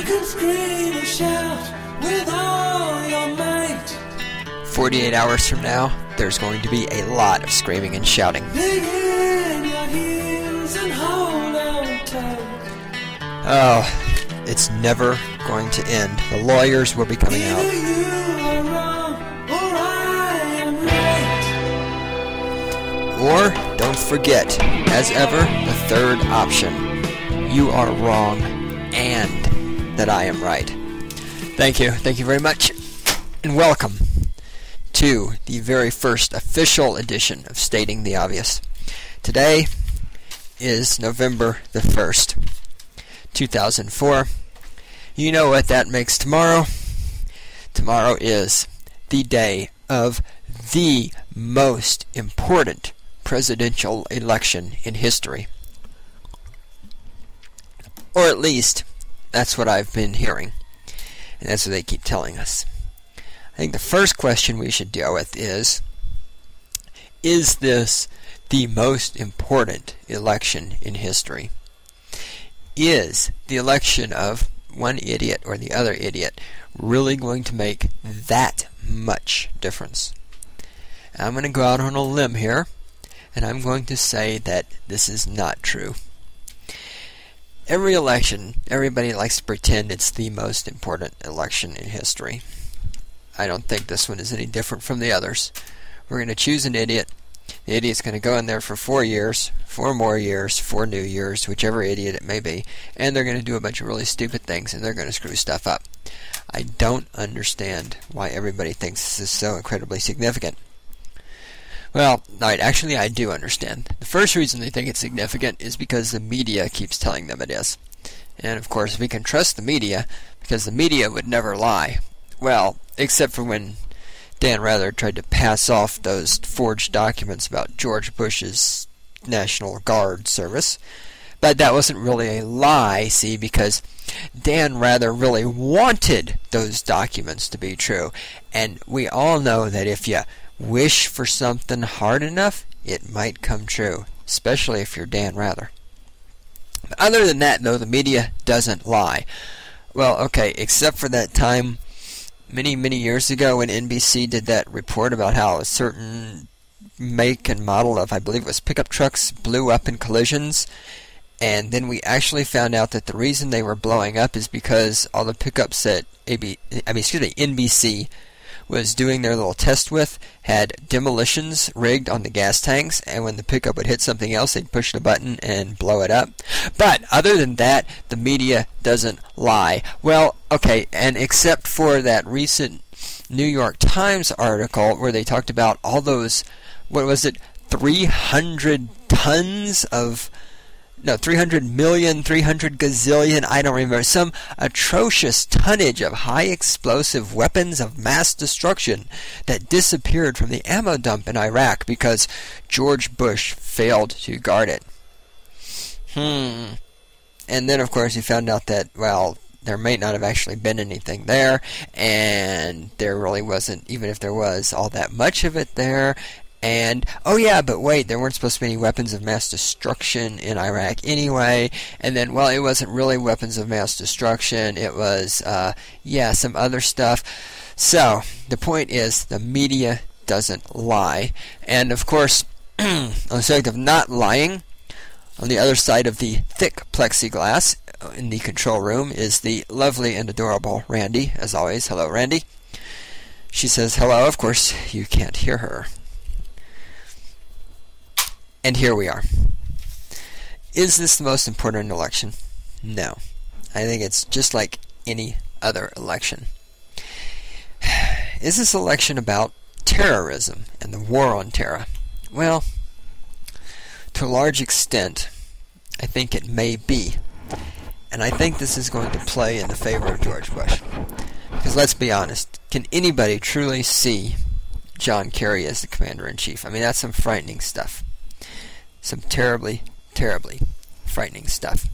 can scream and shout with all your might. 48 hours from now, there's going to be a lot of screaming and shouting. Dig in your heels and hold on tight. Oh, it's never going to end. The lawyers will be coming out. Either you are wrong or I am right. Or, don't forget, as ever, the third option. You are wrong, and that I am right. Thank you. Thank you very much. And welcome to the very first official edition of Stating the Obvious. Today is November the 1st, 2004. You know what that makes tomorrow? Tomorrow is the day of the most important presidential election in history. Or at least, that's what I've been hearing. And that's what they keep telling us. I think the first question we should deal with is this the most important election in history? Is the election of one idiot or the other idiot really going to make that much difference? I'm going to go out on a limb here, and I'm going to say that this is not true. Every election, everybody likes to pretend it's the most important election in history. I don't think this one is any different from the others. We're going to choose an idiot. The idiot's going to go in there for 4 years, 4 more years, 4 new years, whichever idiot it may be, and they're going to do a bunch of really stupid things, and they're going to screw stuff up. I don't understand why everybody thinks this is so incredibly significant. Well, actually I do understand. The first reason they think it's significant is because the media keeps telling them it is. And of course we can trust the media because the media would never lie. Well, except for when Dan Rather tried to pass off those forged documents about George Bush's National Guard service. But that wasn't really a lie, see, because Dan Rather really wanted those documents to be true. And we all know that if you wish for something hard enough, it might come true, especially if you're Dan Rather. But other than that, though, the media doesn't lie. Well, okay, except for that time many, many years ago when NBC did that report about how a certain make and model of, I believe it was pickup trucks, blew up in collisions, and then we actually found out that the reason they were blowing up is because all the pickups that NBC was doing their little test with had demolitions rigged on the gas tanks, and when the pickup would hit something else, they'd push the button and blow it up. But other than that, the media doesn't lie. Well, okay, and except for that recent New York Times article where they talked about all those, 300 tons of 300 million, 300 gazillion, I don't remember, some atrocious tonnage of high explosive weapons of mass destruction that disappeared from the ammo dump in Iraq because George Bush failed to guard it. And then, of course, he found out that, well, there may not have actually been anything there, and there really wasn't, even if there was, all that much of it there. And, oh yeah, but wait, there weren't supposed to be any weapons of mass destruction in Iraq anyway. And then, well, it wasn't really weapons of mass destruction. It was, some other stuff. So, the point is, the media doesn't lie. And, of course, on the subject of not lying, on the other side of the thick plexiglass in the control room is the lovely and adorable Randy, as always. Hello, Randy. She says hello. Of course, you can't hear her. And here we are. Is this the most important election? No. I think it's just like any other election. Is this election about terrorism and the war on terror? Well, to a large extent, I think it may be. And I think this is going to play in the favor of George Bush. Because let's be honest, can anybody truly see John Kerry as the commander-in-chief? I mean, that's some frightening stuff. Some terribly, terribly frightening stuff.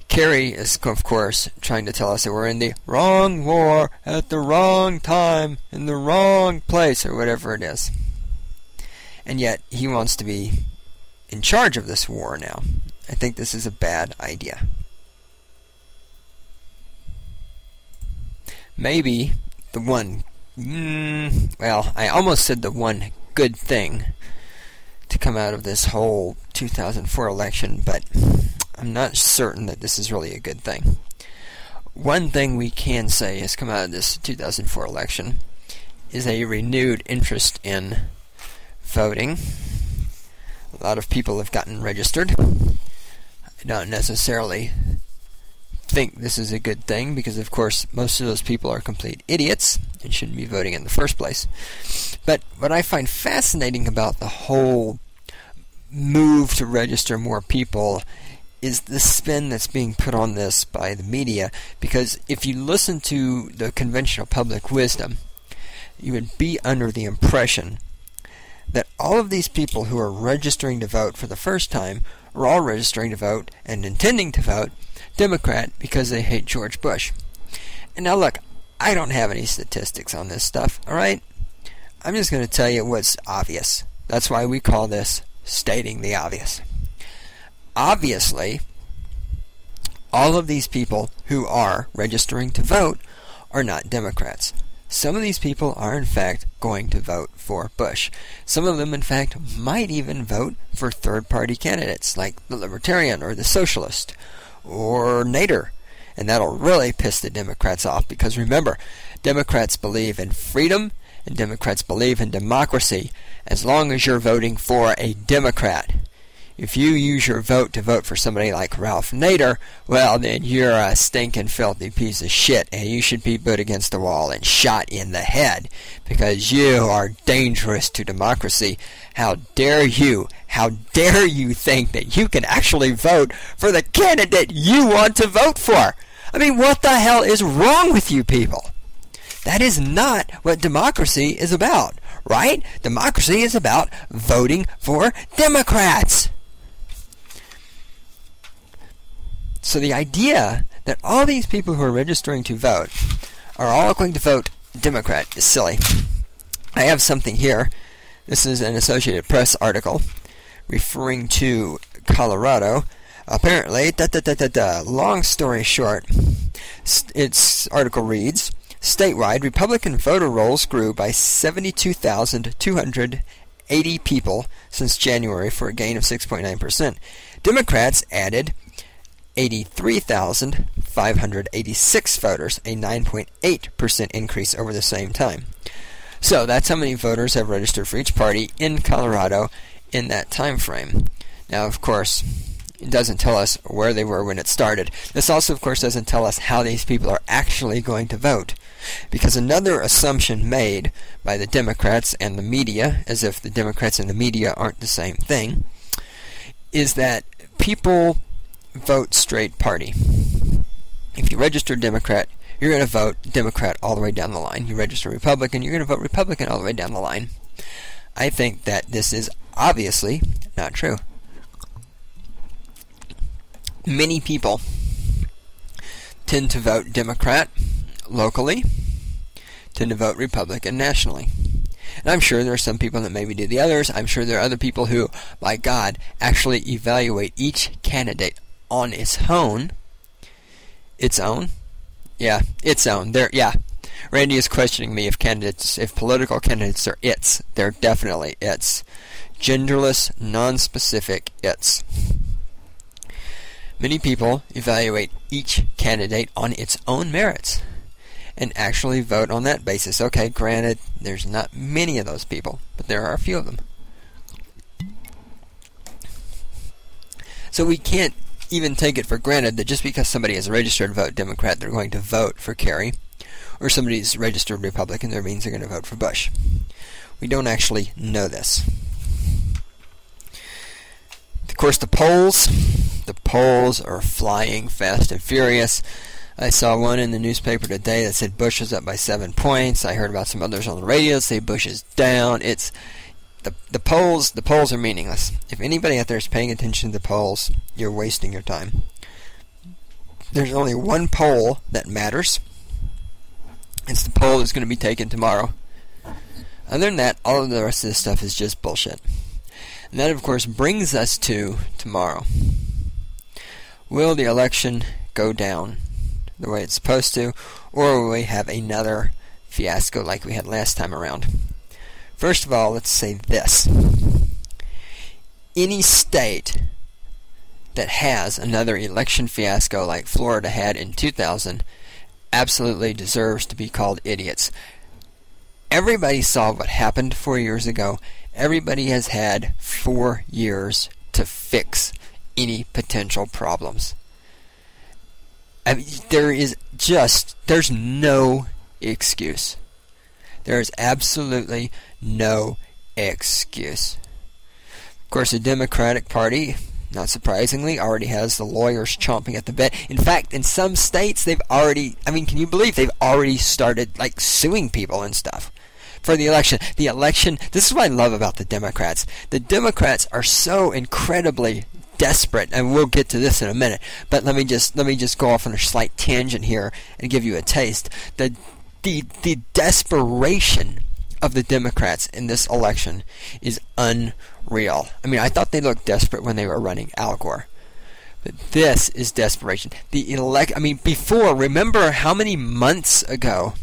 Kerry is, of course, trying to tell us that we're in the wrong war at the wrong time in the wrong place, or whatever it is. And yet, he wants to be in charge of this war now. I think this is a bad idea. Maybe the one, well, I almost said the one good thing to come out of this whole 2004 election, but I'm not certain that this is really a good thing. One thing we can say has come out of this 2004 election is a renewed interest in voting. A lot of people have gotten registered. I don't necessarily think this is a good thing because, of course, most of those people are complete idiots and shouldn't be voting in the first place. But what I find fascinating about the whole move to register more people is the spin that's being put on this by the media, because if you listen to the conventional public wisdom, you would be under the impression that all of these people who are registering to vote for the first time are all registering to vote and intending to vote Democrat because they hate George Bush. And now look, I don't have any statistics on this stuff, alright? I'm just going to tell you what's obvious. That's why we call this stating the obvious. Obviously, all of these people who are registering to vote are not Democrats. Some of these people are in fact going to vote for Bush. Some of them in fact might even vote for third-party candidates like the Libertarian or the Socialist or Nader. And that'll really piss the Democrats off because remember, Democrats believe in freedom and Democrats believe in democracy as long as you're voting for a Democrat. If you use your vote to vote for somebody like Ralph Nader, well then you're a stinking filthy piece of shit and you should be put against the wall and shot in the head because you are dangerous to democracy. How dare you think that you can actually vote for the candidate you want to vote for? I mean, what the hell is wrong with you people? That is not what democracy is about, right? Democracy is about voting for Democrats. So the idea that all these people who are registering to vote are all going to vote Democrat is silly. I have something here. This is an Associated Press article referring to Colorado. Apparently, long story short, its article reads, statewide, Republican voter rolls grew by 72,280 people since January for a gain of 6.9%. Democrats added 83,586 voters, a 9.8% increase over the same time. So that's how many voters have registered for each party in Colorado in that time frame. Now, of course, it doesn't tell us where they were when it started. This also, of course, doesn't tell us how these people are actually going to vote. Because another assumption made by the Democrats and the media, as if the Democrats and the media aren't the same thing, is that people vote straight party. If you register Democrat, you're going to vote Democrat all the way down the line. You register Republican, you're going to vote Republican all the way down the line. I think that this is obviously not true. Many people tend to vote Democrat locally, tend to vote Republican nationally. And I'm sure there are some people that maybe do the others. I'm sure there are other people who, by God, actually evaluate each candidate on its own. Its own? Yeah, its own. Randy is questioning me if political candidates are its. They're definitely its. Genderless, non-specific its. Many people evaluate each candidate on its own merits and actually vote on that basis. Okay, granted, there's not many of those people, but there are a few of them. So we can't even take it for granted that just because somebody is a registered vote Democrat, they're going to vote for Kerry, or somebody's registered Republican, that means they're going to vote for Bush. We don't actually know this. Of course, the polls are flying fast and furious. I saw one in the newspaper today that said Bush is up by 7 points. I heard about some others on the radio that say Bush is down. It's the polls are meaningless. If anybody out there is paying attention to the polls, you're wasting your time. There's only one poll that matters. It's the poll that's going to be taken tomorrow. Other than that, all of the rest of this stuff is just bullshit. And that, of course, brings us to tomorrow. Will the election go down the way it's supposed to, or will we have another fiasco like we had last time around? First of all, let's say this. Any state that has another election fiasco like Florida had in 2000 absolutely deserves to be called idiots. Everybody saw what happened 4 years ago. Everybody has had 4 years to fix any potential problems. I mean, there's no excuse. There is absolutely no excuse. Of course, the Democratic Party, not surprisingly, already has the lawyers chomping at the bit. In fact, in some states, they've already, can you believe they've already started, suing people and stuff for the election. The election, this is what I love about the Democrats. The Democrats are so incredibly desperate, and we'll get to this in a minute, but let me just go off on a slight tangent here and give you a taste. The desperation of the Democrats in this election is unreal. I thought they looked desperate when they were running Al Gore, but this is desperation. Remember how many months ago,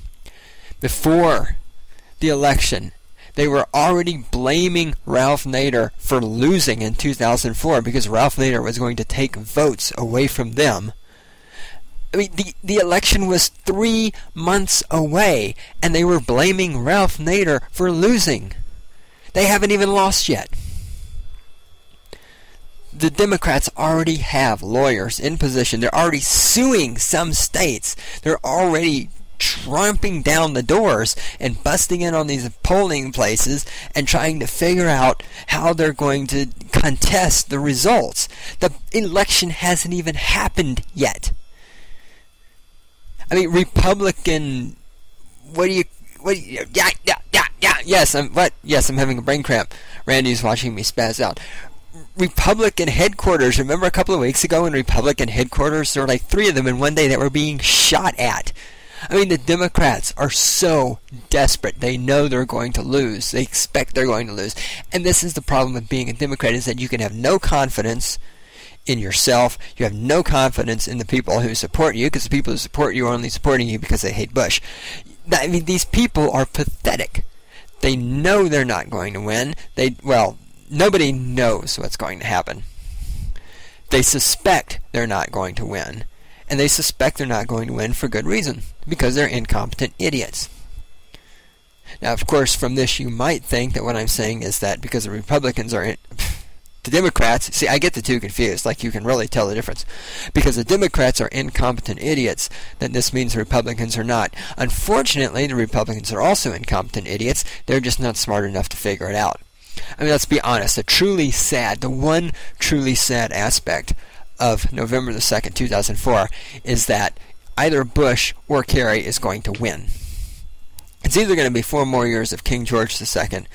before the election, they were already blaming Ralph Nader for losing in 2004 because Ralph Nader was going to take votes away from them. The election was 3 months away, and they were blaming Ralph Nader for losing. They haven't even lost yet. The Democrats already have lawyers in position. They're already suing some states. They're already tramping down the doors and busting in on these polling places and trying to figure out how they're going to contest the results. The election hasn't even happened yet. Republican, yes, I'm having a brain cramp. Randy's watching me spaz out. Republican headquarters, remember a couple of weeks ago in Republican headquarters, there were 3 of them in one day that were being shot at. The Democrats are so desperate. They know they're going to lose. They expect they're going to lose. And this is the problem with being a Democrat, is that you can have no confidence in yourself. You have no confidence in the people who support you, because the people who support you are only supporting you because they hate Bush. These people are pathetic. They know they're not going to win. Nobody knows what's going to happen. They suspect they're not going to win. And they suspect they're not going to win for good reason, because they're incompetent idiots. Now, of course, from this you might think that what I'm saying is that because the Republicans are the Democrats, see, I get the two confused, you can really tell the difference. Because the Democrats are incompetent idiots, then this means the Republicans are not. Unfortunately, the Republicans are also incompetent idiots. They're just not smart enough to figure it out. Let's be honest, the one truly sad aspect of November the 2nd, 2004, is that either Bush or Kerry is going to win. It's either going to be 4 more years of King George II,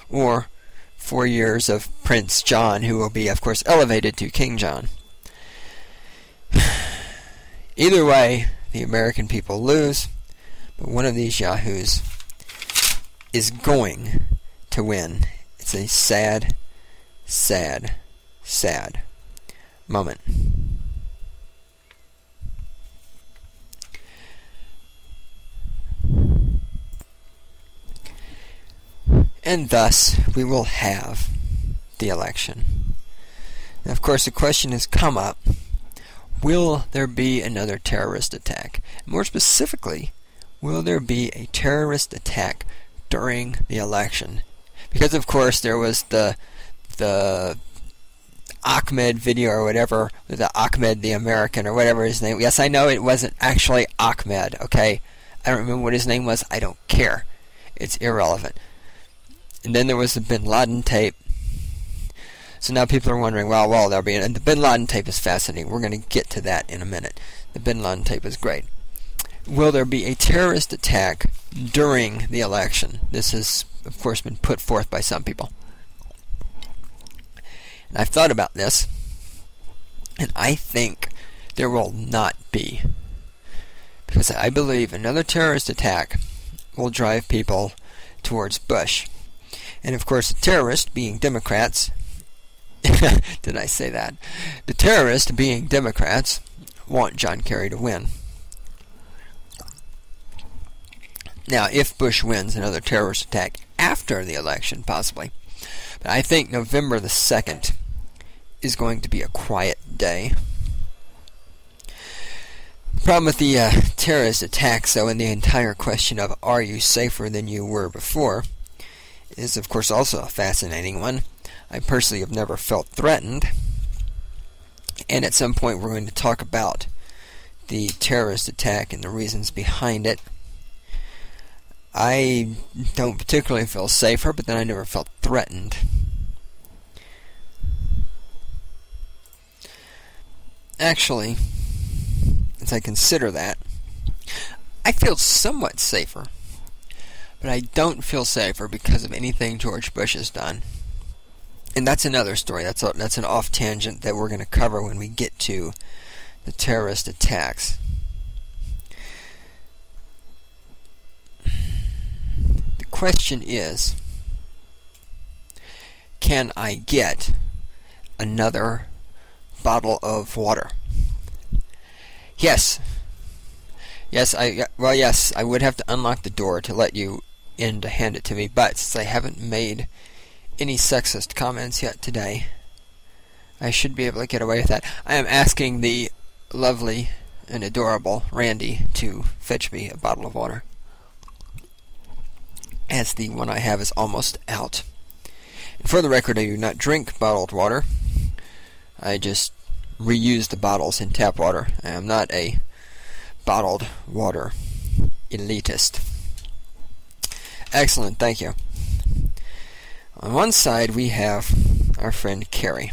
or 4 years of Prince John, who will be, of course, elevated to King John. Either way, the American people lose, but one of these yahoos is going to win. It's a sad, sad, sad moment. And thus, we will have the election. Now, of course, the question has come up, will there be another terrorist attack? More specifically, will there be a terrorist attack during the election? Because, of course, there was the Ahmed video or whatever, the Ahmed the American or whatever his name. Yes, I know it wasn't actually Ahmed, okay? I don't remember what his name was. I don't care. It's irrelevant. And then there was the bin Laden tape. So now people are wondering, well, there'll be... And the bin Laden tape is fascinating. We're going to get to that in a minute. The bin Laden tape is great. Will there be a terrorist attack during the election? This has, of course, been put forth by some people. And I've thought about this, and I think there will not be. Because I believe another terrorist attack will drive people towards Bush. And of course, the terrorists, being Democrats, Did I say that? The terrorists, being Democrats, want John Kerry to win. Now, if Bush wins another terrorist attack after the election, possibly. But I think November the 2nd is going to be a quiet day. The problem with the terrorist attacks, though, and the entire question of are you safer than you were before, is, of course, also a fascinating one. I personally have never felt threatened. And at some point we're going to talk about the terrorist attack and the reasons behind it. I don't particularly feel safer, but then I never felt threatened. Actually, as I consider that, I feel somewhat safer, but I don't feel safer because of anything George Bush has done. And that's another story. That's an off tangent that we're going to cover when we get to the terrorist attacks. The question is, can I get another bottle of water? Yes. Yes, I would have to unlock the door to let you in to hand it to me, but since I haven't made any sexist comments yet today, I should be able to get away with that. I am asking the lovely and adorable Randy to fetch me a bottle of water, as the one I have is almost out. And for the record, I do not drink bottled water. I just reuse the bottles in tap water. I am not a bottled water elitist. Excellent, thank you. On one side we have our friend Kerry.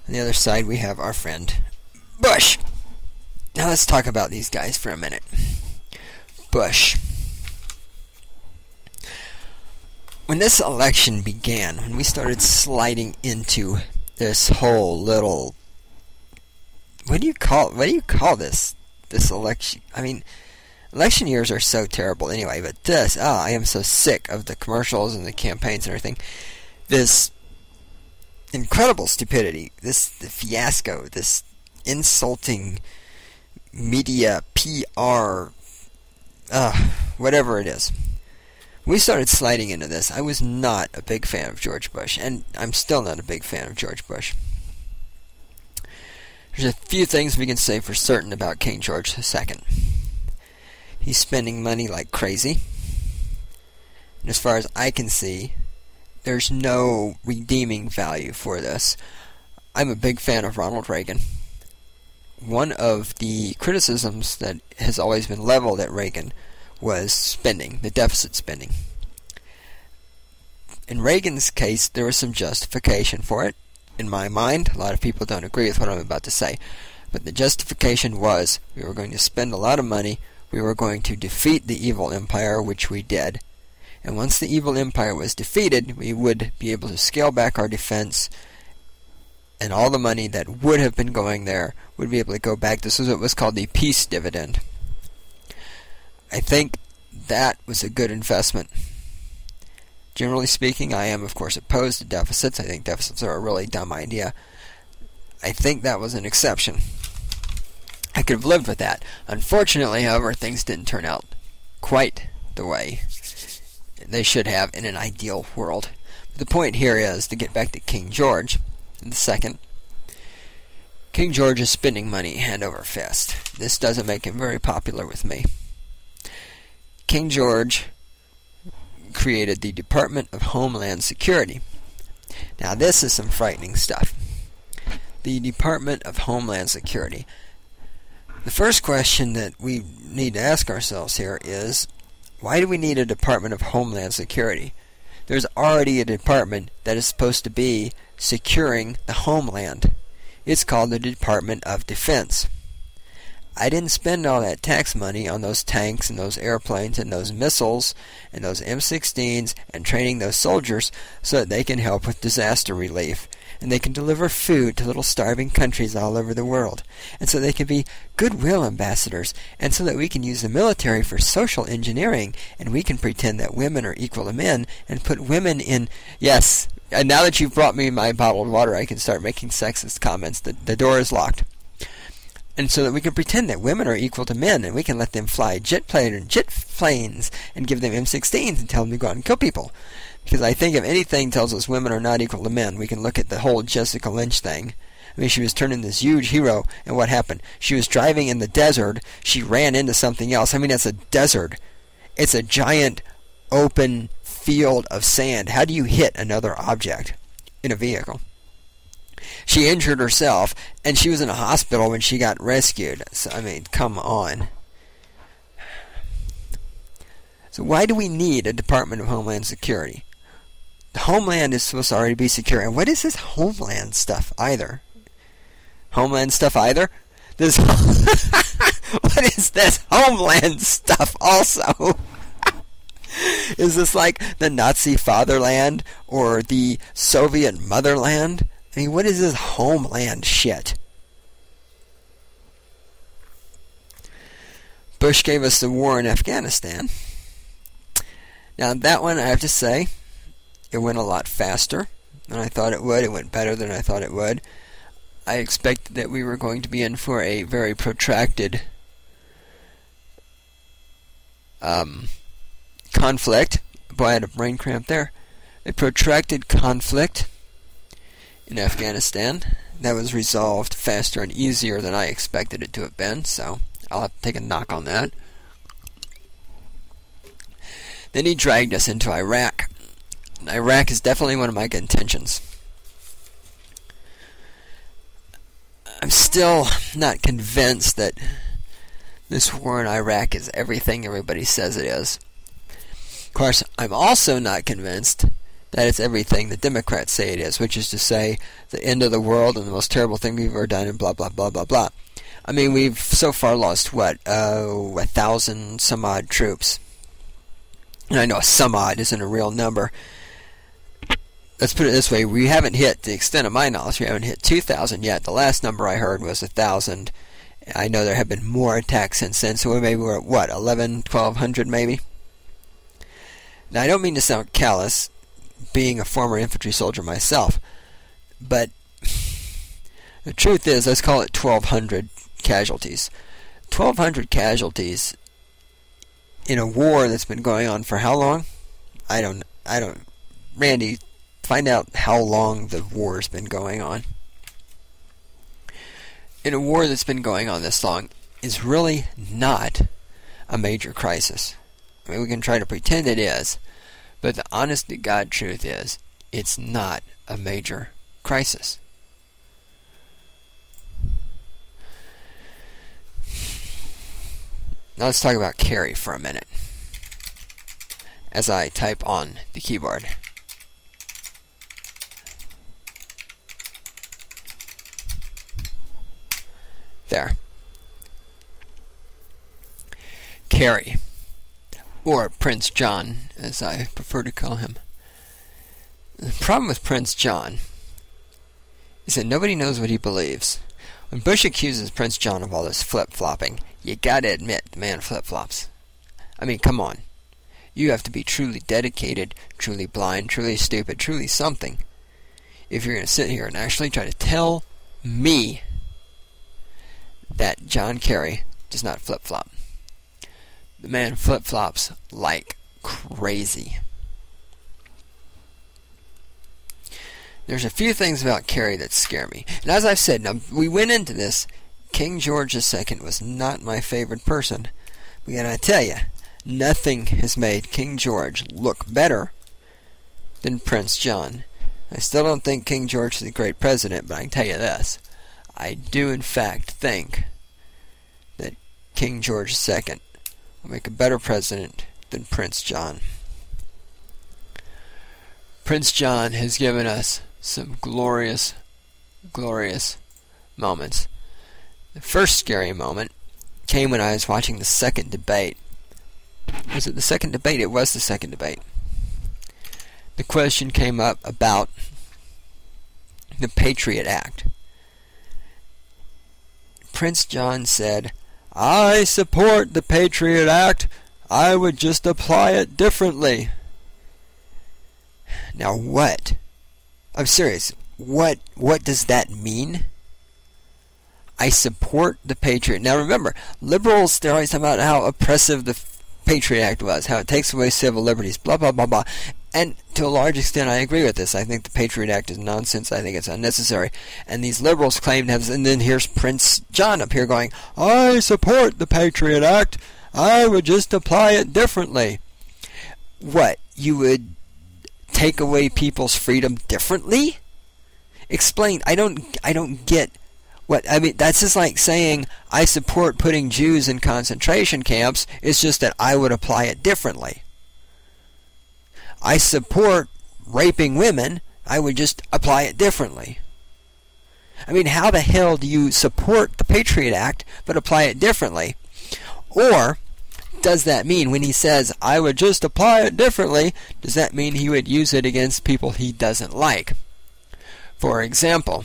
On the other side we have our friend Bush. Now let's talk about these guys for a minute. Bush. When this election began, when we started sliding into this whole little, what do you call this election? I mean, election years are so terrible anyway, but this, I am so sick of the commercials and the campaigns and everything. This incredible stupidity, the fiasco, this insulting media, PR, whatever it is. We started sliding into this. I was not a big fan of George Bush, and I'm still not a big fan of George Bush. There's a few things we can say for certain about King George II. He's spending money like crazy. And as far as I can see, there's no redeeming value for this. I'm a big fan of Ronald Reagan. One of the criticisms that has always been leveled at Reagan was spending, the deficit spending. In Reagan's case, there was some justification for it. In my mind, a lot of people don't agree with what I'm about to say, but the justification was we were going to spend a lot of money, we were going to defeat the evil empire, which we did. And once the evil empire was defeated, we would be able to scale back our defense, and all the money that would have been going there would be able to go back. This is what was called the peace dividend. I think that was a good investment. Generally speaking, I am, of course, opposed to deficits. I think deficits are a really dumb idea. I think that was an exception. I could have lived with that. Unfortunately, however, things didn't turn out quite the way they should have in an ideal world. But the point here is, to get back to King George II, King George is spending money hand over fist. This doesn't make him very popular with me. King George created the Department of Homeland Security. Now this is some frightening stuff. The Department of Homeland Security. The first question that we need to ask ourselves here is, why do we need a Department of Homeland Security? There's already a department that is supposed to be securing the homeland. It's called the Department of Defense. I didn't spend all that tax money on those tanks and those airplanes and those missiles and those M16s and training those soldiers so that they can help with disaster relief and they can deliver food to little starving countries all over the world, and so they can be goodwill ambassadors, and so that we can use the military for social engineering, and we can pretend that women are equal to men and put women in, yes, And now that you've brought me my bottled water, I can start making sexist comments. The door is locked. And so that we can pretend that women are equal to men, and we can let them fly jet planes and give them M16s and tell them to go out and kill people. Because I think if anything tells us women are not equal to men, we can look at the whole Jessica Lynch thing. I mean, she was turned into this huge hero, and what happened? She was driving in the desert. She ran into something else. I mean, it's a desert. It's a giant open field of sand. How do you hit another object in a vehicle? She injured herself, and she was in a hospital when she got rescued. So, I mean, come on. So why do we need a Department of Homeland Security? The Homeland is supposed to already be secure. And what is this Homeland stuff either? Homeland stuff either? This what is this Homeland stuff also? Is this like the Nazi fatherland or the Soviet motherland? I mean, what is this Homeland shit? Bush gave us the war in Afghanistan. Now, that one, I have to say, it went a lot faster than I thought it would. It went better than I thought it would. I expected that we were going to be in for a very protracted conflict. Boy, I had a brain cramp there. A protracted conflict in Afghanistan that was resolved faster and easier than I expected it to have been, so I'll have to take a knock on that. Then he dragged us into Iraq. Iraq is definitely one of my contentions. I'm still not convinced that this war in Iraq is everything everybody says it is. Of course, I'm also not convinced that it's everything the Democrats say it is, which is to say the end of the world and the most terrible thing we've ever done and blah, blah, blah, blah, blah. I mean, we've so far lost, 1,000 some odd troops. And I know some odd isn't a real number. Let's put it this way. We haven't hit, to the extent of my knowledge, we haven't hit 2,000 yet. The last number I heard was 1,000. I know there have been more attacks since then, so maybe we're at, 1,100 maybe? Now, I don't mean to sound callous, being a former infantry soldier myself, but the truth is, let's call it 1,200 casualties. 1,200 casualties in a war that's been going on for how long? I don't. Randy, find out how long the war's been going on. In a war that's been going on this long is really not a major crisis. I mean, we can try to pretend it is, but the honest to God truth is, it's not a major crisis. Now let's talk about Kerry for a minute, as I type on the keyboard. There. Kerry, or Prince John, as I prefer to call him. The problem with Prince John is that nobody knows what he believes. When Bush accuses Prince John of all this flip-flopping, you gotta admit the man flip-flops. I mean, come on. You have to be truly dedicated, truly blind, truly stupid, truly something, if you're going to sit here and actually try to tell me that John Kerry does not flip-flop. The man flip-flops like crazy. There's a few things about Kerry that scare me. And as I've said, now we went into this, King George II was not my favorite person. But I tell you, nothing has made King George look better than Prince John. I still don't think King George is a great president, but I can tell you this. I do in fact think that King George II will make a better president than Prince John. Prince John has given us some glorious, glorious moments. The first scary moment came when I was watching the second debate. Was it the second debate? It was the second debate. The question came up about the Patriot Act. Prince John said, "I support the Patriot Act. I would just apply it differently." Now what I'm serious. What does that mean? I support the Patriot. Now remember, liberals, they're always talking about how oppressive the Patriot Act was, how it takes away civil liberties, blah, blah, blah, blah. And to a large extent, I agree with this. I think the Patriot Act is nonsense. I think it's unnecessary. And these liberals claim to have, and then here's Prince John up here going, I support the Patriot Act. I would just apply it differently. What? You would take away people's freedom differently? Explain. I don't get what I mean. That's just like saying I support putting Jews in concentration camps. It's just that I would apply it differently. I support raping women. I would just apply it differently. I mean, how the hell do you support the Patriot Act but apply it differently? Or does that mean when he says, I would just apply it differently, does that mean he would use it against people he doesn't like? For example,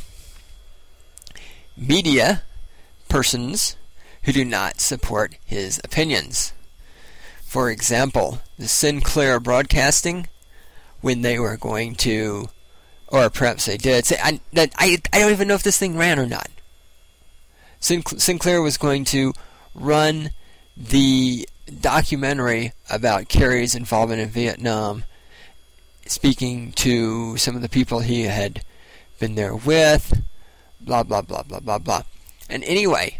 media persons who do not support his opinions. For example, the Sinclair Broadcasting, when they were going to, or perhaps they did, say, I don't even know if this thing ran or not. Sinclair was going to run the documentary about Kerry's involvement in Vietnam, speaking to some of the people he had been there with, blah, blah, blah, blah, blah, blah. And anyway,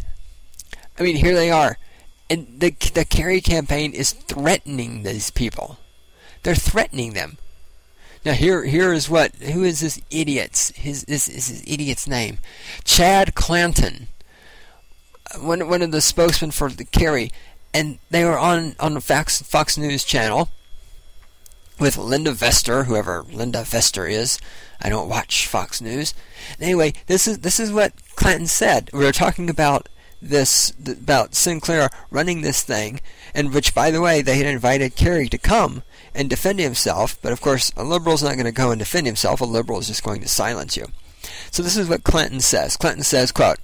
I mean, here they are. And the Kerry campaign is threatening these people. They're threatening them. Now here is who is this idiot's, his idiot's name? Chad Clanton, one of the spokesmen for the Kerry. And they were on the Fox News channel with Linda Vester, whoever Linda Vester is. I don't watch Fox News. Anyway, this is what Clinton said. We were talking about about Sinclair running this thing, and which, by the way, they had invited Kerry to come and defend himself. But of course, a liberal's not going to go and defend himself. A liberal is just going to silence you. So this is what Clinton says. Clinton says, quote,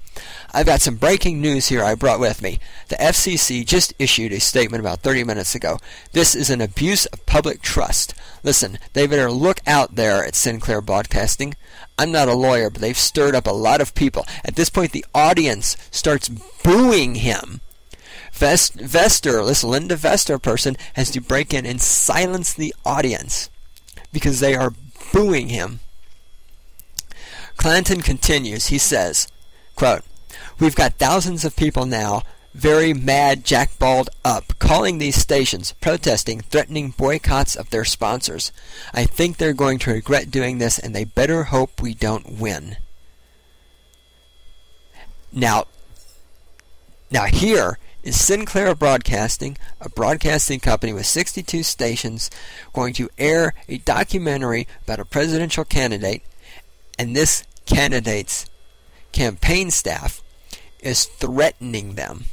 I've got some breaking news here I brought with me. The FCC just issued a statement about 30 minutes ago. This is an abuse of public trust. Listen, they better look out there at Sinclair Broadcasting. I'm not a lawyer, but they've stirred up a lot of people. At this point, the audience starts booing him. Vester, this Linda Vester person, has to break in and silence the audience because they are booing him. Clanton continues. He says, quote, we've got thousands of people now, very mad, jackballed up, calling these stations, protesting, threatening boycotts of their sponsors. I think they're going to regret doing this, and they better hope we don't win. Now here is Sinclair Broadcasting, a broadcasting company with 62 stations, going to air a documentary about a presidential candidate, and this candidate's campaign staff is threatening them.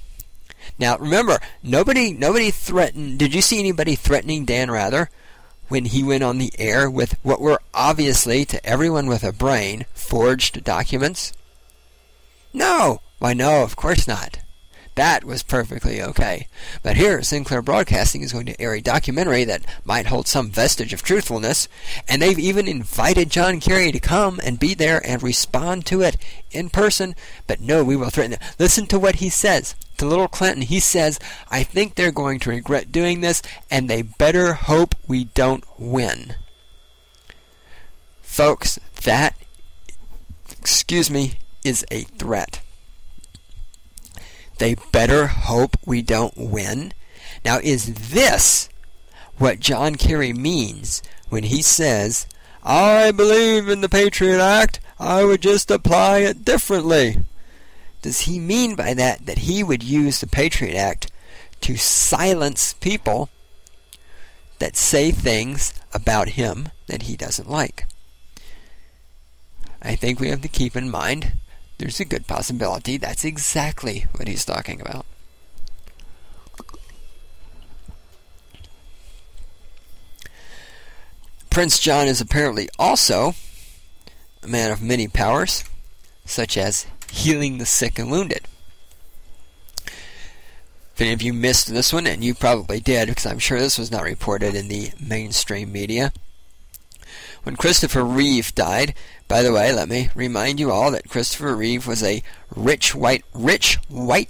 Now remember, nobody threatened. Did you see anybody threatening Dan Rather when he went on the air with what were obviously, to everyone with a brain, forged documents? No. Why no, of course not. That was perfectly okay. But here, Sinclair Broadcasting is going to air a documentary that might hold some vestige of truthfulness, and they've even invited John Kerry to come and be there and respond to it in person. But no, we will threaten them. Listen to what he says. To little Clinton, he says, I think they're going to regret doing this, and they better hope we don't win. Folks, that, is a threat. They better hope we don't win. Now, is this what John Kerry means when he says, I believe in the Patriot Act, I would just apply it differently? Does he mean by that he would use the Patriot Act to silence people that say things about him that he doesn't like? I think we have to keep in mind there's a good possibility that's exactly what he's talking about. Prince John is apparently also a man of many powers, such as healing the sick and wounded. If any of you missed this one, and you probably did, because I'm sure this was not reported in the mainstream media, when Christopher Reeve died, by the way, let me remind you all that Christopher Reeve was a rich white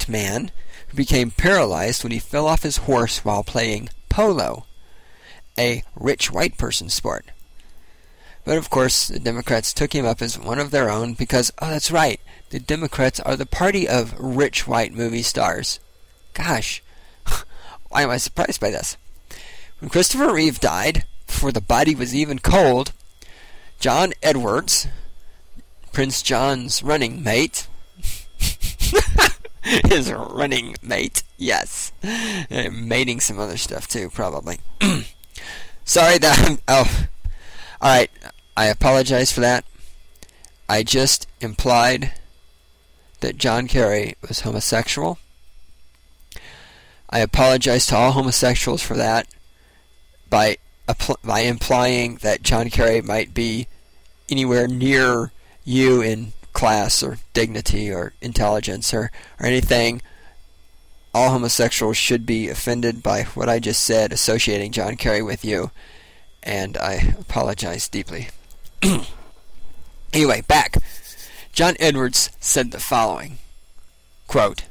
man who became paralyzed when he fell off his horse while playing polo, a rich white person sport. But of course, the Democrats took him up as one of their own because, oh, that's right, the Democrats are the party of rich white movie stars. Gosh, why am I surprised by this? When Christopher Reeve died, before the body was even cold, John Edwards, Prince John's running mate, his running mate, yes, mating some other stuff too, probably. Sorry that alright, I apologize for that. I just implied that John Kerry was homosexual. I apologize to all homosexuals for that by implying that John Kerry might be anywhere near you in class or dignity or intelligence or anything. All homosexuals should be offended by what I just said, associating John Kerry with you, and I apologize deeply. Anyway, back. John Edwards said the following, quote,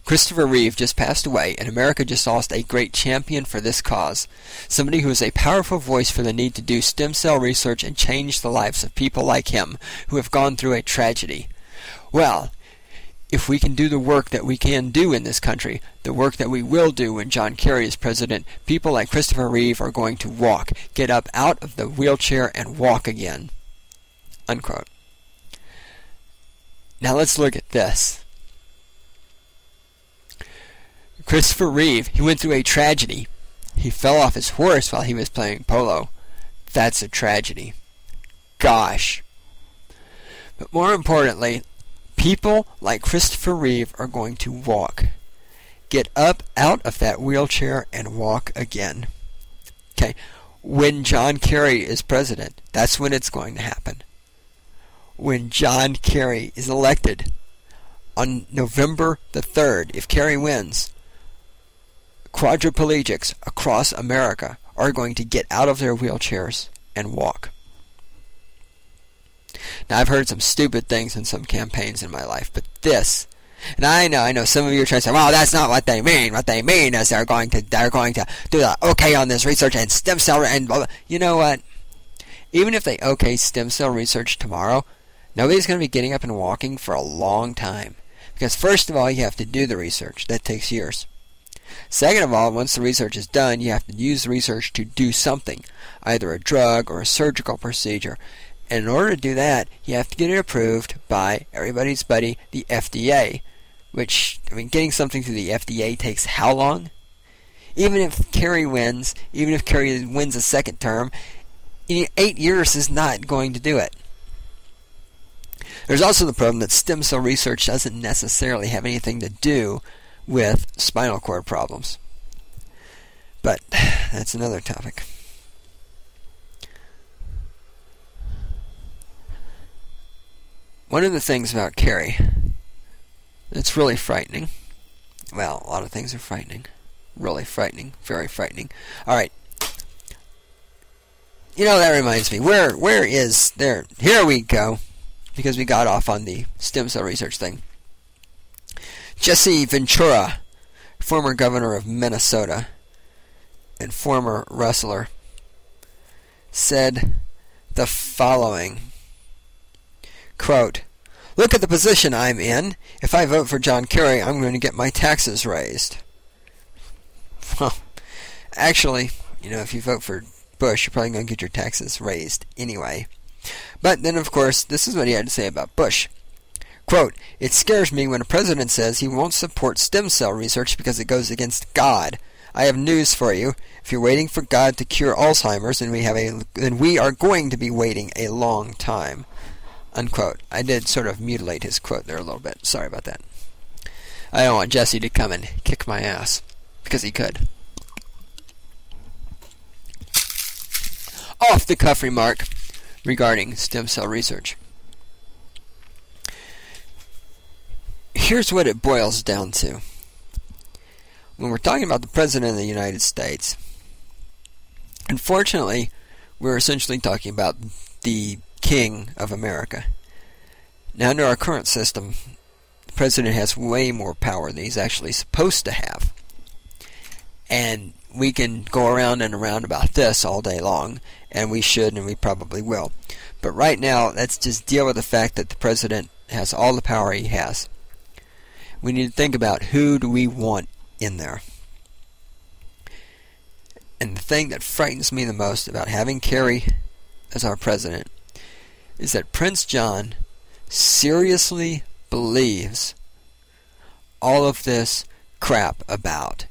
Christopher Reeve just passed away, and America just lost a great champion for this cause. Somebody who is a powerful voice for the need to do stem cell research and change the lives of people like him who have gone through a tragedy. Well, if we can do the work that we can do in this country, the work that we will do when John Kerry is president, people like Christopher Reeve are going to walk, get up out of the wheelchair and walk again. Unquote. Now let's look at this. Christopher Reeve, he went through a tragedy. He fell off his horse while he was playing polo. That's a tragedy. Gosh. But more importantly, people like Christopher Reeve are going to walk. Get up out of that wheelchair and walk again. Okay, when John Kerry is president, that's when it's going to happen. When John Kerry is elected on November the 3rd, if Kerry wins, quadriplegics across America are going to get out of their wheelchairs and walk. Now, I've heard some stupid things in some campaigns in my life, but this, and I know some of you are trying to say, well, that's not what they mean. What they mean is they're going to do the okay on this research and stem cell and blah, blah. You know what? Even if they okay stem cell research tomorrow, nobody's going to be getting up and walking for a long time. Because first of all, you have to do the research. That takes years. Second of all, once the research is done, you have to use the research to do something, either a drug or a surgical procedure. And in order to do that, you have to get it approved by everybody's buddy, the FDA. Which, I mean, getting something through the FDA takes how long? Even if Kerry wins a second term, 8 years is not going to do it. There's also the problem that stem cell research doesn't necessarily have anything to do with spinal cord problems. But that's another topic. One of the things about Kerry that's really frightening, well, a lot of things are frightening, really frightening, very frightening. Alright, you know, that reminds me, where is there, here we go, because we got off on the stem cell research thing. Jesse Ventura, former governor of Minnesota and former wrestler, said the following, quote, "Look at the position I'm in. If I vote for John Kerry, I'm going to get my taxes raised." Well, actually, you know, if you vote for Bush, you're probably going to get your taxes raised anyway. But then, of course, this is what he had to say about Bush. Quote, "It scares me when a president says he won't support stem cell research because it goes against God. I have news for you. If you're waiting for God to cure Alzheimer's, then we are going to be waiting a long time." Unquote. I did sort of mutilate his quote there a little bit. Sorry about that. I don't want Jesse to come and kick my ass, because he could. Off-the-cuff remark regarding stem cell research. Here's what it boils down to. When we're talking about the President of the United States, unfortunately, we're essentially talking about the King of America. Now, under our current system, the president has way more power than he's actually supposed to have. And we can go around and around about this all day long, and we should, and we probably will. But right now, let's just deal with the fact that the president has all the power he has. We need to think about who do we want in there. And the thing that frightens me the most about having Kerry as our president is that Prince John seriously believes all of this crap about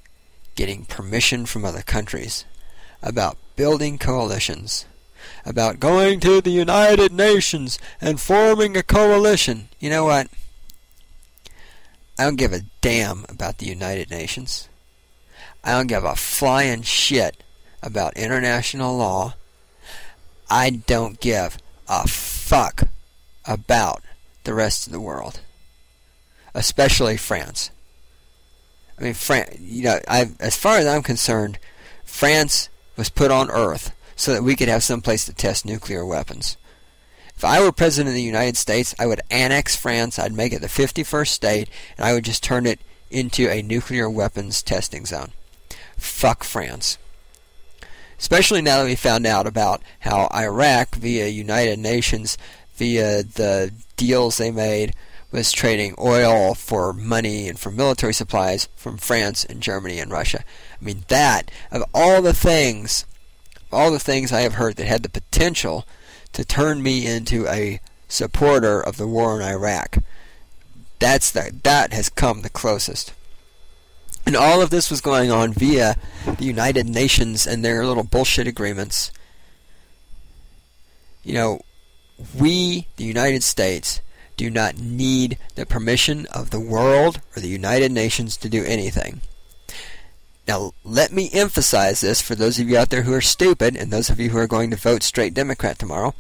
getting permission from other countries, about building coalitions, about going to the United Nations and forming a coalition. You know what? I don't give a damn about the United Nations. I don't give a flying shit about international law. I don't give a fuck about the rest of the world, especially France. I mean, as far as I'm concerned, France was put on Earth so that we could have some place to test nuclear weapons. If I were president of the United States, I would annex France, I'd make it the 51st state, and I would just turn it into a nuclear weapons testing zone. Fuck France. Especially now that we found out about how Iraq, via United Nations, via the deals they made, was trading oil for money and for military supplies from France and Germany and Russia. I mean, that, of all the things I have heard that had the potential to turn me into a supporter of the war in Iraq, that has come the closest. And all of this was going on via the United Nations and their little bullshit agreements. You know, we, the United States, do not need the permission of the world or the United Nations to do anything. Now, let me emphasize this for those of you out there who are stupid and those of you who are going to vote straight Democrat tomorrow.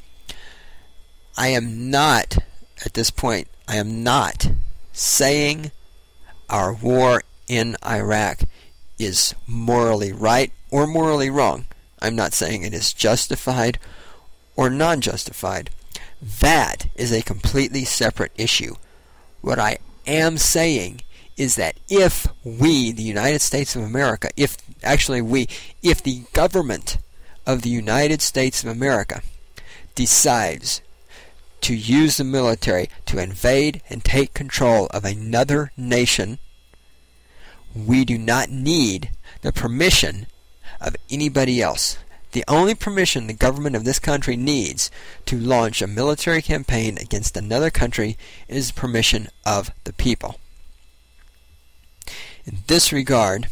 I am not, at this point, I am not saying our war in Iraq is morally right or morally wrong. I'm not saying it is justified or non-justified. That is a completely separate issue. What I am saying is that if we, the United States of America, if the government of the United States of America decides to use the military to invade and take control of another nation, we do not need the permission of anybody else. The only permission the government of this country needs to launch a military campaign against another country is permission of the people. In this regard,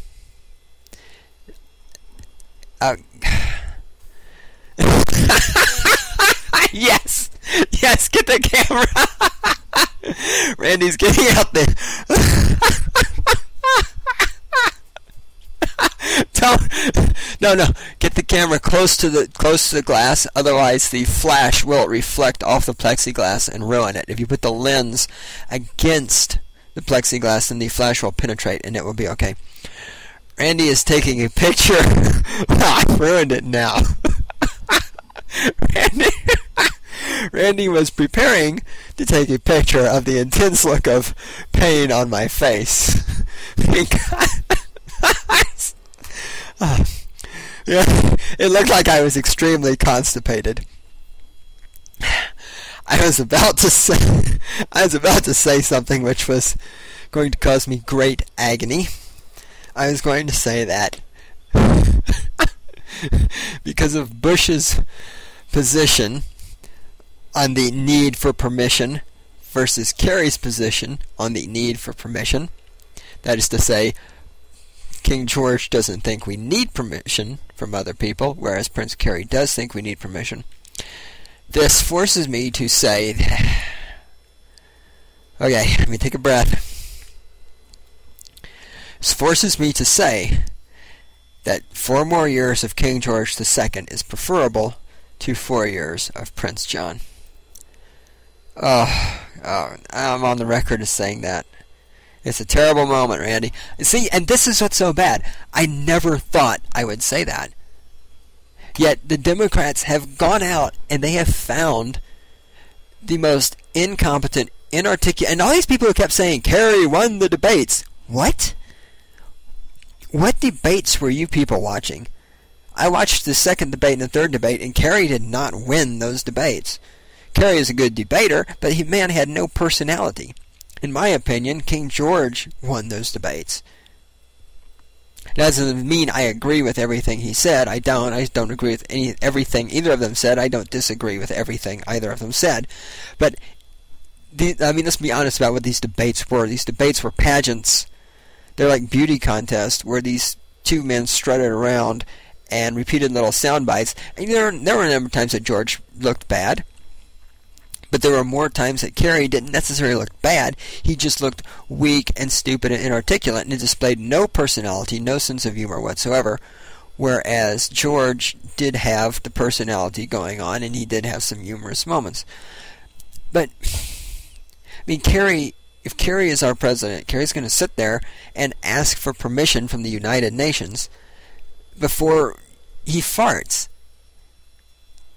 yes, get the camera. Randy's getting out there. No, get the camera close to the glass, otherwise the flash will reflect off the plexiglass and ruin it. If you put the lens against the plexiglass, then the flash will penetrate and it will be okay. Randy is taking a picture. I've ruined it now. Randy was preparing to take a picture of the intense look of pain on my face. Yeah, it looked like I was extremely constipated. I was about to say something which was going to cause me great agony. I was going to say that because of Bush's position on the need for permission versus Kerry's position on the need for permission, that is to say, King George doesn't think we need permission from other people, whereas Prince Kerry does think we need permission. This forces me to say, okay, let me take a breath. This forces me to say that 4 more years of King George II is preferable to 4 years of Prince John. I'm on the record as saying that. It's a terrible moment, Randy. See, and this is what's so bad. I never thought I would say that. Yet the Democrats have gone out and they have found the most incompetent, inarticulate, and all these people who kept saying, Kerry won the debates. What? What debates were you people watching? I watched the second debate and the third debate, and Kerry did not win those debates. Kerry is a good debater, but he, man, had no personality. In my opinion, King George won those debates. That doesn't mean I agree with everything he said. I don't agree with everything either of them said. I don't disagree with everything either of them said. But, let's be honest about what these debates were. These debates were pageants. They're like beauty contests where these two men strutted around and repeated little sound bites. And there were a number of times that George looked bad. But there were more times that Kerry didn't necessarily look bad. He just looked weak and stupid and inarticulate, and he displayed no personality, no sense of humor whatsoever. Whereas George did have the personality going on, and he did have some humorous moments. But, Kerry, if Kerry is our president, Kerry's going to sit there and ask for permission from the United Nations before he farts.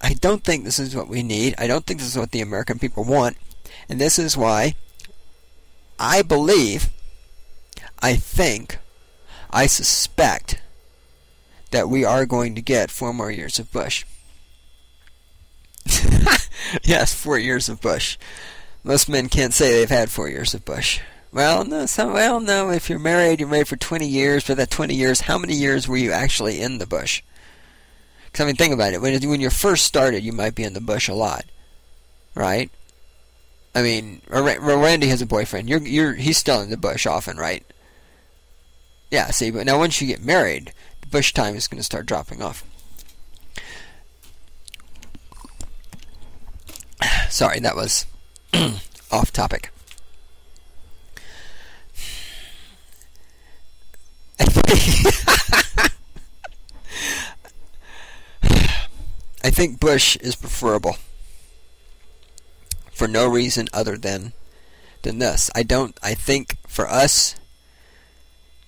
I don't think this is what we need. I don't think this is what the American people want. And this is why I suspect that we are going to get 4 more years of Bush. Yes, 4 years of Bush. Most men can't say they've had 4 years of Bush. Well, no, if you're married for 20 years. For that 20 years, how many years were you actually in the bush? Because, think about it. When you first started, you might be in the bush a lot, right? Randy has a boyfriend. He's still in the bush often, right? Yeah, see, but now once you get married, the bush time is going to start dropping off. Sorry, that was off topic. I think Bush is preferable for no reason other than this. I think for us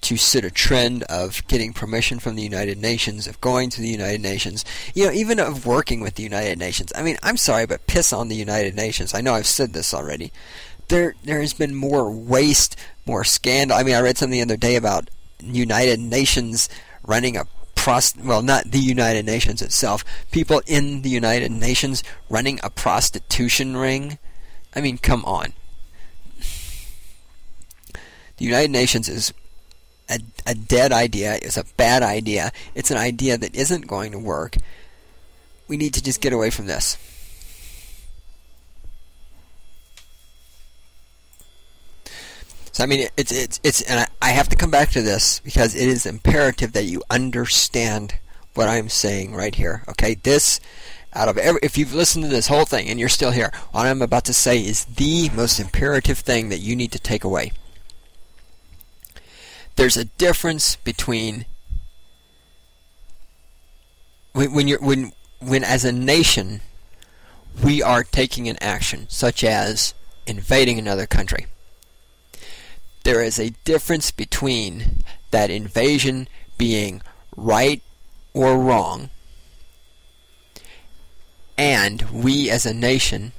to set a trend of getting permission from the United Nations, of going to the United Nations, even of working with the United Nations. I'm sorry, but piss on the United Nations. I know I've said this already. There has been more waste, more scandal. I read something the other day about United Nations running a not the United Nations itself, people in the United Nations running a prostitution ring. Come on. The United Nations is a dead idea. It's a bad idea. It's an idea that isn't going to work. We need to just get away from this. So it's and I have to come back to this because it is imperative that you understand what I'm saying right here. Okay, if you've listened to this whole thing and you're still here, what I'm about to say is the most imperative thing that you need to take away. There's a difference between when as a nation we are taking an action such as invading another country. There is a difference between that invasion being right or wrong and we as a nation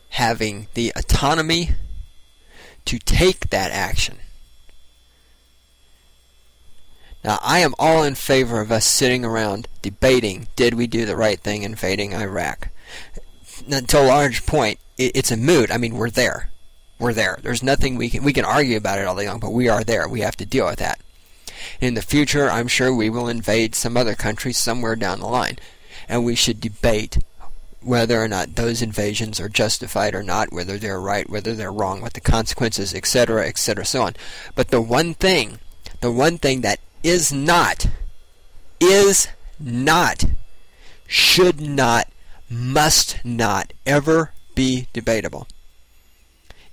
having the autonomy to take that action. Now, I am all in favor of us sitting around debating, did we do the right thing invading Iraq? Now, to a large point, it's a moot. We're there. We're there. There's nothing we can argue about it all day long, but we are there. We have to deal with that. In the future, I'm sure we will invade some other country somewhere down the line, and we should debate whether or not those invasions are justified or not, whether they're right, whether they're wrong, what the consequences, etc., so on. But the one thing that is not, should not, must not ever be debatable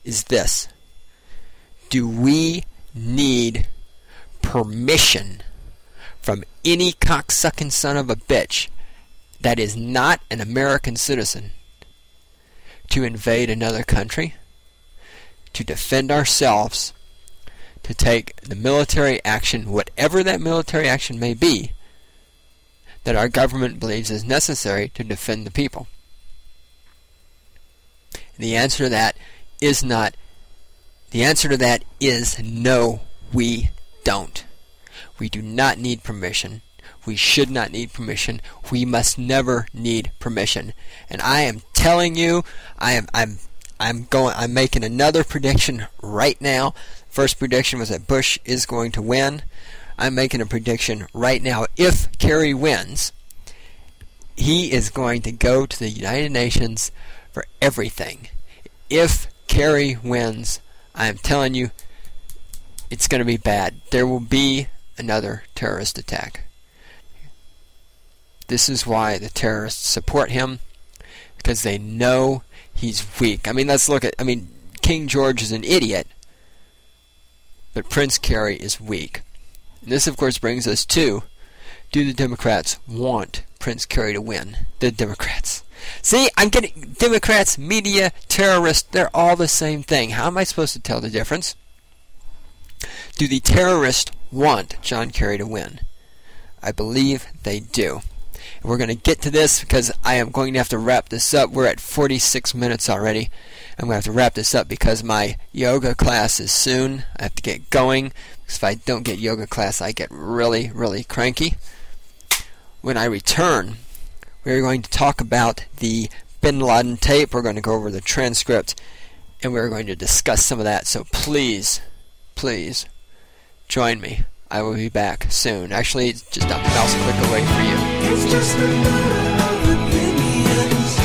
is this: do we need permission from any cocksucking son of a bitch that is not an American citizen to invade another country, to defend ourselves, to take the military action, whatever that military action may be, that our government believes is necessary to defend the people? And the answer to that is not. The answer to that is no, we don't. We do not need permission. We should not need permission. We must never need permission. And I am telling you, I'm making another prediction right now. First prediction was that Bush is going to win. I'm making a prediction right now. If Kerry wins, he is going to go to the United Nations for everything. If Kerry wins, I'm telling you, it's going to be bad. There will be another terrorist attack. This is why the terrorists support him, because they know he's weak. I mean, let's look at, King George is an idiot, but Prince Kerry is weak. And this, of course, brings us to, do the Democrats want Prince Kerry to win? The Democrats. See, I'm getting Democrats, media, terrorists, they're all the same thing. How am I supposed to tell the difference? Do the terrorists want John Kerry to win? I believe they do. And we're going to get to this because I am going to have to wrap this up. We're at 46 minutes already. I'm going to have to wrap this up because my yoga class is soon. I have to get going. Because if I don't get yoga class, I get really, really cranky. When I return, we're going to talk about the bin Laden tape. We're going to go over the transcript, and we're going to discuss some of that. So please, please, join me. I will be back soon. Actually, it's just a mouse click away for you. It's just a matter of opinions.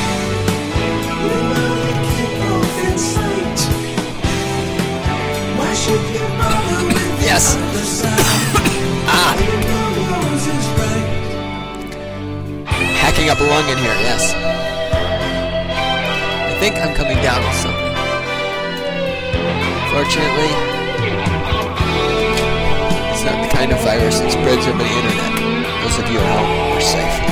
We will keep both in sight. Why should you bother with the Yes. other side? You know yours is right. Hacking up a lung in here, yes. I think I'm coming down with something. Fortunately, it's not the kind of virus that spreads over the internet. Those of you at home are safe.